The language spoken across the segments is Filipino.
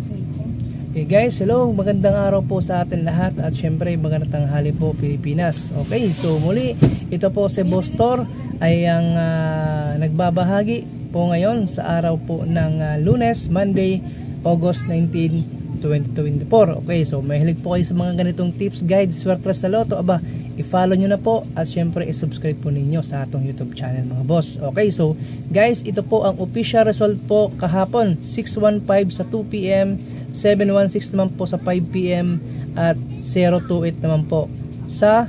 Okay guys, hello, magandang araw po sa atin lahat at syempre magandang tanghali po Pilipinas. Okay, so muli ito po si Boss Tor ay ang nagbabahagi po ngayon sa araw po ng Lunes, Monday, August 19, 2024. Okay, so mahilig po kayo sa mga ganitong tips, guides, swerte sa loto. Aba, i-follow nyo na po at syempre i-subscribe po ninyo sa atong YouTube channel mga boss. Okay, so guys, ito po ang official result po kahapon, 615 sa 2 PM, 716 naman po sa 5 PM at 028 naman po sa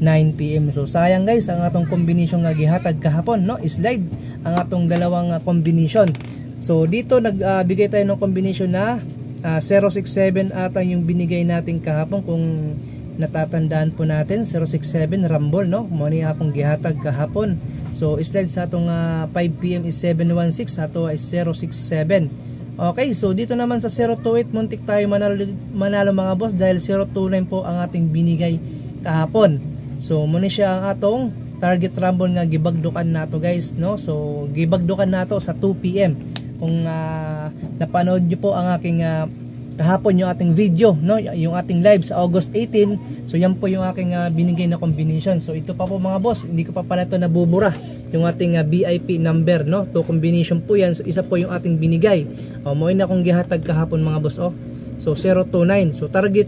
9 PM. So sayang guys ang atong combination nga gihatag kahapon, no? Slide ang atong dalawang combination. So dito nagbigay tayo ng combination na 067 ata yung binigay natin kahapon, kung natatandaan po natin, 067 Rumble, no? Money akong gihatag kahapon. So slide sa atong 5 PM is 716, ato ay 067. Okay, so dito naman sa 028 muntik tayo manalo mga boss dahil 029 po ang ating binigay kahapon. So muna siya ang atong target rumble nga gibagdukan nato guys, no? So gibagdukan nato sa 2 PM. Kung napanood niyo po ang aking kahapon yung ating video, no, yung ating live sa August 18, so yan po yung aking binigay na combination. So ito pa po mga boss, hindi ko pa pala ito nabubura yung ating VIP number, no, to combination po yan. So isa po yung ating binigay, mo na akong gihatag kahapon mga boss, so 029. So target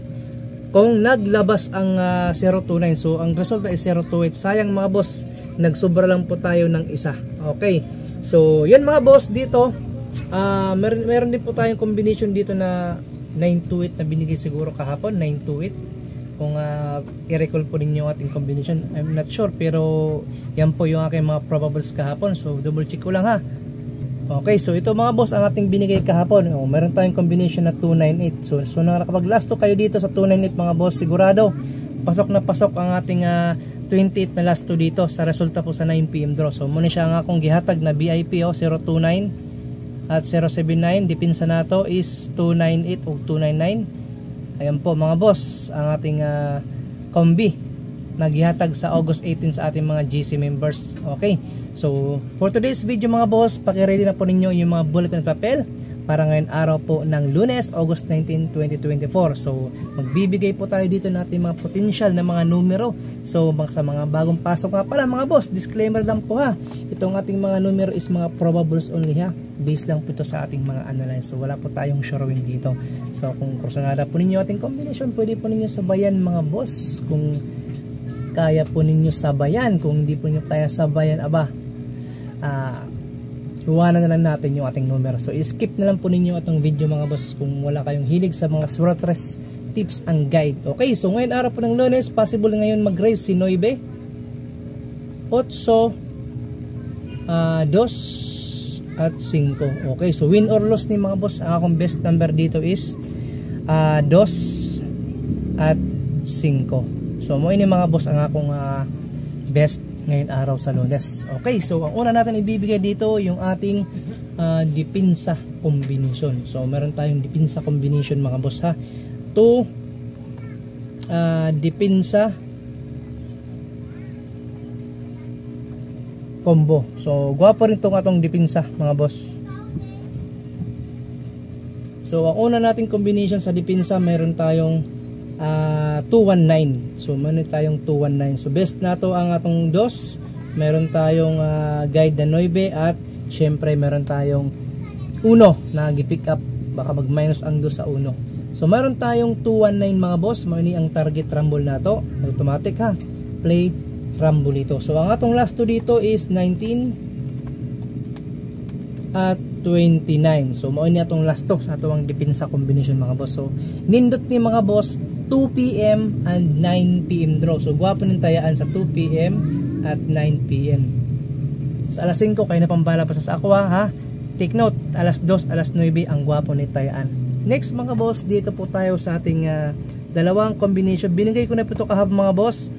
kung naglabas ang 029, so ang resulta is 028. Sayang mga boss, nagsobra lang po tayo ng isa. Okay, so yan mga boss, dito meron din po tayong combination dito na 928 na binigay siguro kahapon, 928. Kung i-recall po ninyo ating combination, I'm not sure, pero yan po yung aking mga probables kahapon. So double check ko lang ha. Okay, so ito mga boss ang ating binigay kahapon. Meron tayong combination na 298. So nakapag-last kayo dito sa 298 mga boss, sigurado pasok na pasok ang ating 28 na last 2 dito sa resulta po sa 9 PM draw. So muna siya ang akong gihatag na VIP 029 at 079, dipinsa nato is 298 o 299. Ayan po mga boss ang ating combi naghihatag sa August 18 sa ating mga GC members. Okay, so for today's video mga boss, pakiready na po ninyo yung mga bullet pen at papel para ngayon araw po ng Lunes, August 19, 2024. So magbibigay po tayo dito ng ating mga potential na mga numero. So sa mga bagong pasok nga pala mga boss, disclaimer lang po ha, itong ating mga numero is mga probables only ha, based lang po ito sa ating mga analyze. So wala po tayong showing dito. So kung kursunada po ninyo ating combination, pwede po ninyo sabayan mga boss kung kaya po ninyo sabayan. Kung hindi po ninyo kaya sabayan, aba, iwanan na lang natin yung ating numero. So skip na lang po ninyo itong video mga boss kung wala kayong hilig sa mga swertres tips and guide. Okay, so ngayon araw po ng Lunes, possible ngayon mag-raise si 9, 8, 2 at 5. Okay, so win or loss ni mga boss, ang akong best number dito is 2 at 5. So mo ini mga boss ang akong best ngayon araw sa Lunes. Okay, so ang una natin ibibigay dito yung ating dipinsa combination. So meron tayong dipinsa combination mga boss ha. To dipinsa combo. So gwapo rin tong atong dipinsa mga boss. So ang una nating combination sa dipinsa, meron tayong 219. So meron tayong 219. So best na to ang atong 2. Meron tayong guide na 9 at syempre meron tayong 1 na gi-pick up, baka mag-minus ang 2 sa 1. So meron tayong 219 mga boss, mao ang target rumble nato. Automatic ha. Play rumble ito. So ang atong last 2 dito is 19 at 29. So mao ni atong last 2 sa atong depensa combination mga boss. So nindot ni mga boss 2 PM and 9 PM draw. So gwapo ning tayaan sa 2 PM at 9 PM. Sa alas 5 kayo na pambala pa sa aqua ha. Take note, alas 2, alas 9 ang gwapo ni tayaan. Next mga boss, dito po tayo sa ating dalawang combination. Binigay ko na po ito kahapon mga boss.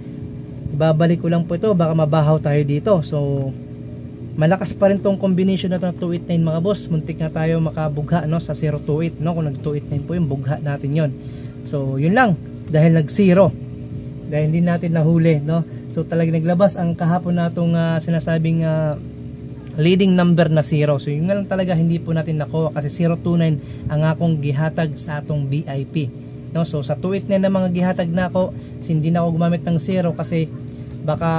Babalik ko lang po ito, baka mabahaw tayo dito. So malakas pa rin tong combination na ito na 289 mga boss. Muntik na tayo makabugha no sa 028 no, kung nag 289 po yung bugha natin yon. So yun lang, dahil nag 0, dahil hindi natin nahuli no. So talagang naglabas ang kahapon natong sinasabing leading number na 0. So yun nga lang talaga hindi po natin nakuha kasi 029 ang akong gihatag sa atong VIP. No? So sa 289 na mga gihatag na ako, hindi na ako gumamit ng 0 kasi baka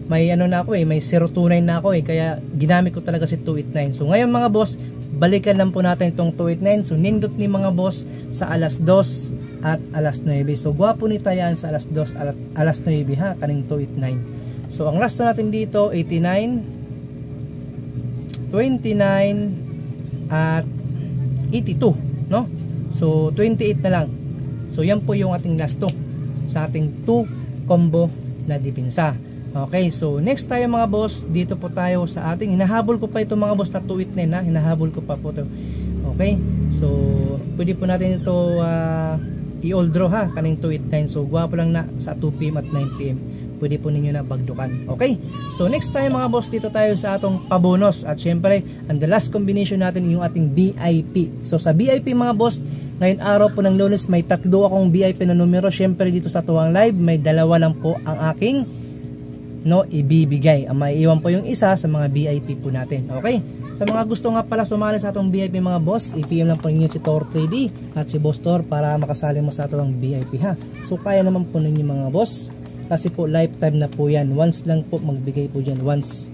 may ano na ako may 029 na ako kaya ginamit ko talaga si 289. So ngayon mga boss, balikan lang po natin itong 289. So nindot ni mga boss sa alas 2 at alas 9. So gwapo ni tayan sa alas 2 at alas 9 ha, kaning 289. So ang last natin dito 89, 29 at 82, no? So 28 na lang. So yan po yung ating last sa ating 2 combo na depensa. Okay, so next tayo mga boss, dito po tayo sa ating hinahabol ko pa ito mga boss na 289 na, hinahabol ko pa po ito. Okay, so pwede po natin ito i-all draw ha, kaning 289. So gwapo lang na sa 2 PM at 9 PM. Pwede po ninyo na bagdukan. Okay, so next tayo mga boss, dito tayo sa atong pabonus. At syempre, ang the last combination natin yung ating VIP. So sa VIP mga boss, ngayon araw po ng Lunes, may tatlo akong VIP na numero. Syempre dito sa tuwang live, may dalawa lang po ang aking ibibigay. Ang maiiwan po yung isa sa mga VIP po natin. Okay, sa mga gusto nga pala sumali sa atong VIP mga boss, i-PM lang po ninyo si Tor 3D at si Boss Tor para makasali mo sa atong VIP ha. So kaya naman po ninyo mga boss, kasi po lifetime na po yan. Once lang po magbigay po dyan. Once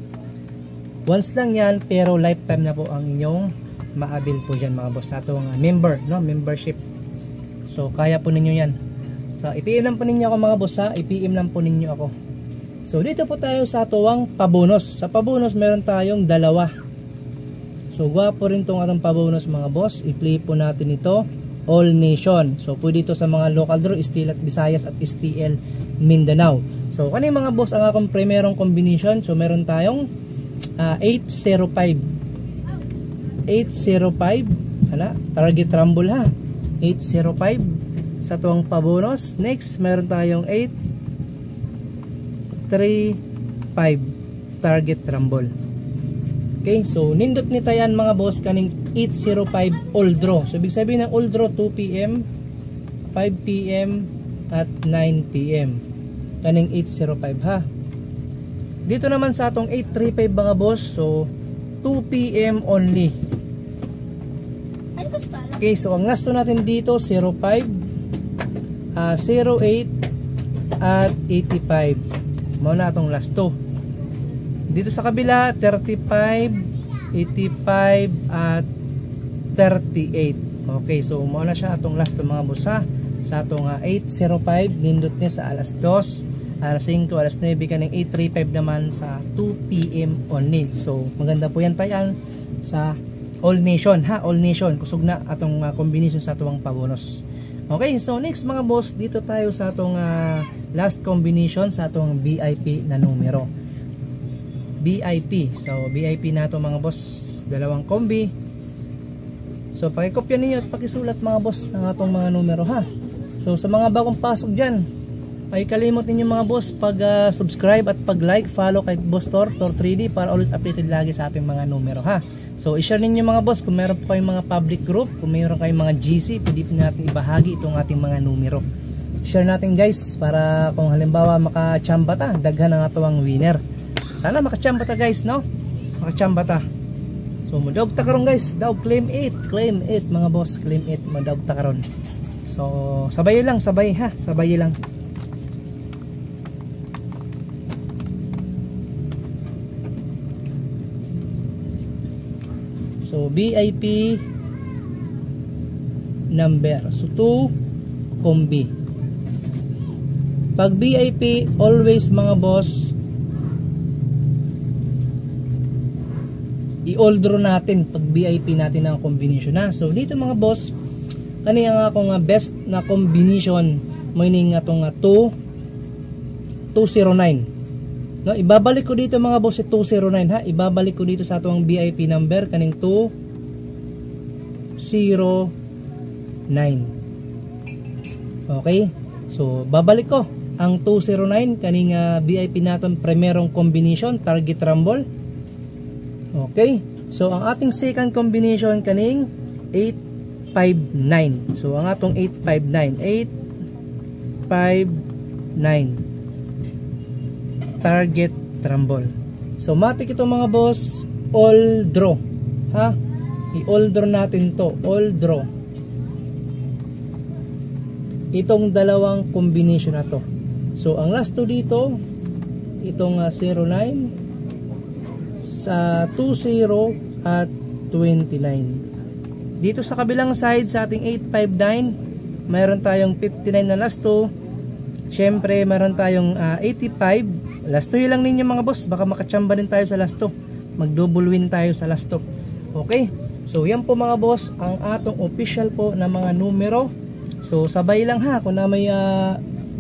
lang yan, pero lifetime na po ang inyong maabil po dyan mga boss sa atong member, membership. So kaya po ninyo yan. So i-PM lang po ninyo ako mga boss ha. I-PM lang po ninyo ako. So dito po tayo sa tuwang pabonus. Sa pabonus meron tayong dalawa. So gwapo rin itong atong pabonus mga boss. I-play po natin ito, All Nation. So pwede ito sa mga local draw, STL at Visayas at STL Mindanao. So kani mga boss ang akong primerong combination. So meron tayong 805 target rumble ha, 805 sa tuwang pabonus. Next meron tayong 835 target rumble. Okay, so nindot ni tayan mga boss kaning 805 all draw. So ibig sabihin ng all draw 2 PM, 5 PM at 9 PM. Kaning 805 ha. Dito naman sa atong 835 mga boss, so 2 PM only. Okay, so ang last natin dito 05, 08 at 85. Mao na atong last 2. Dito sa kabila 35, 85 at 38. Okay, so mao na siya atong last mga boss ha. Sa atong 805 nindot niya sa alas 2, alas 5, alas 9 kaning 835 naman sa 2 PM only. So maganda po yan tayan sa All Nation ha, All Nation. Kusog na atong combination sa atong pabonus. Okay, so next mga boss, dito tayo sa atong last combination sa atong VIP na numero. VIP. So VIP na ito mga boss, dalawang kombi. So pakikopya ninyo at pakisulat mga boss ng atong mga numero ha. So sa mga bagong pasok dyan, ay kalimot ninyo mga boss pag subscribe at pag like, follow kay Boss Tor 3D para ulit updated lagi sa ating mga numero ha. So i-share ninyo mga boss kung meron po kayong mga public group, kung meron kayong mga GC, pwede po natin ibahagi itong ating mga numero. Share natin guys para kung halimbawa makachamba ta, daghan ang atong winner. Sana makachamba ta guys, no? Makachamba ta. So madawg ta karon guys, daw claim 8 mga boss, claim 8 madawg ta karon. So sabay lang, sabay ha, sabay lang. So VIP number, so 2 kombi. Pag VIP always mga boss, i-all draw natin pag VIP natin ang combination na. So dito mga boss, kani ang akong best na combination mo ining atong 209. No, ibabalik ko dito mga boss si 209 ha. Ibabalik ko dito sa atong VIP number kaning 209. Okay? So babalik ko ang 209 kaning VIP naton primerong combination target rumble. Okay? So ang ating second combination kaning 859. So ang atong 859 target rumble. So matik ito mga boss, all draw. Ha? I-all draw natin to, all draw. Itong dalawang combination na to. So ang last 2 dito, itong 09 sa 20 at 29. Dito sa kabilang side sa ating 859, mayroon tayong 59 na last 2. Syempre mayroon tayong 85. Last 2 lang ninyo mga boss, baka makachamba din tayo sa last 2. Mag double win tayo sa last 2. Okay, so yan po mga boss ang atong official po na mga numero. So sabay lang ha kung na may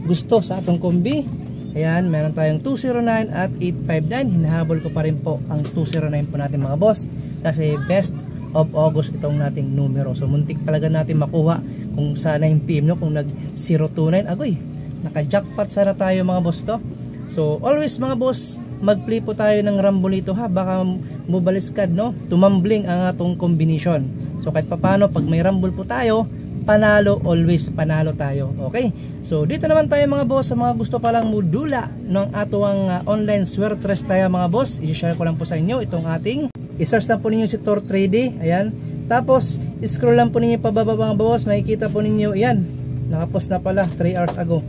gusto sa atong kombi. Ayan, meron tayong 209 at 859. Hinahabol ko pa rin po ang 209 po natin mga boss, kasi best of August itong nating numero. So muntik talaga natin makuha kung sa 9 PM no, kung nag 029. Agoy, naka-jackpot sana tayo mga boss to. So always mga boss, mag-play po tayo ng rumble ito ha, baka mubaliskad no, tumambling ang atong combination. So kahit papano pag may rumble po tayo, panalo, always panalo tayo. Okay, so dito naman tayo mga boss sa mga gusto palang modula ng atuang online swertres tayo mga boss. I-share ko lang po sa inyo itong ating, i-search lang po ninyo si Tor Trade. Ayan, tapos scroll lang po ninyo pababa mga boss, makikita po ninyo, ayan, nakapost na pala 3 hours ago.